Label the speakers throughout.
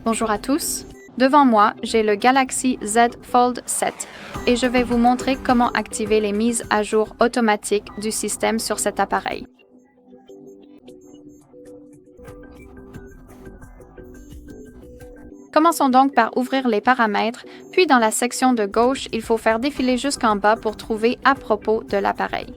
Speaker 1: Bonjour à tous. Devant moi, j'ai le Galaxy Z Fold 7 et je vais vous montrer comment activer les mises à jour automatiques du système sur cet appareil. Commençons donc par ouvrir les paramètres, puis dans la section de gauche, il faut faire défiler jusqu'en bas pour trouver à propos de l'appareil.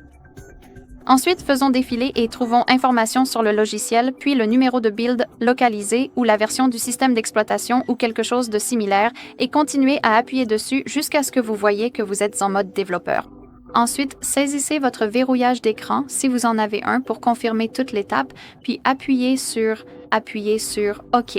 Speaker 1: Ensuite, faisons défiler et trouvons informations sur le logiciel, puis le numéro de build localisé ou la version du système d'exploitation ou quelque chose de similaire et continuez à appuyer dessus jusqu'à ce que vous voyez que vous êtes en mode développeur. Ensuite, saisissez votre verrouillage d'écran si vous en avez un pour confirmer toute l'étape, puis appuyez sur OK.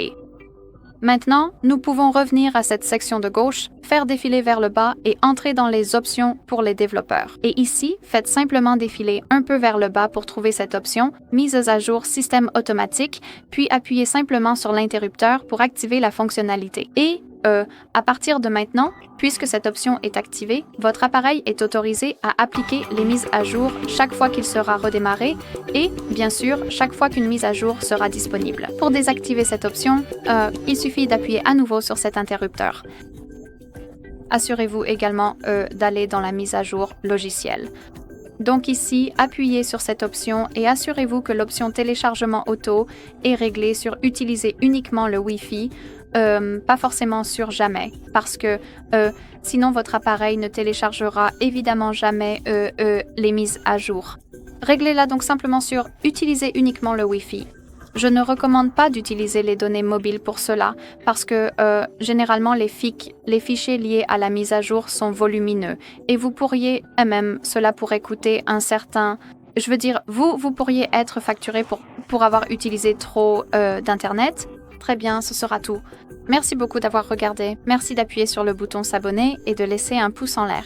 Speaker 1: Maintenant, nous pouvons revenir à cette section de gauche, faire défiler vers le bas et entrer dans les options pour les développeurs. Et ici, faites simplement défiler un peu vers le bas pour trouver cette option « Mises à jour système automatique », puis appuyez simplement sur l'interrupteur pour activer la fonctionnalité. Et, à partir de maintenant, puisque cette option est activée, votre appareil est autorisé à appliquer les mises à jour chaque fois qu'il sera redémarré et, bien sûr, chaque fois qu'une mise à jour sera disponible. Pour désactiver cette option, il suffit d'appuyer à nouveau sur cet interrupteur. Assurez-vous également d'aller dans la mise à jour logicielle. Donc ici, appuyez sur cette option et assurez-vous que l'option téléchargement auto est réglée sur utiliser uniquement le Wi-Fi, pas forcément sur jamais, parce que sinon votre appareil ne téléchargera évidemment jamais les mises à jour. Réglez-la donc simplement sur utiliser uniquement le Wi-Fi. Je ne recommande pas d'utiliser les données mobiles pour cela, parce que généralement les fichiers liés à la mise à jour sont volumineux, et vous pourriez, même cela pourrait coûter un certain... Je veux dire, vous pourriez être facturé pour avoir utilisé trop d'Internet. Très bien, ce sera tout. Merci beaucoup d'avoir regardé. Merci d'appuyer sur le bouton s'abonner et de laisser un pouce en l'air.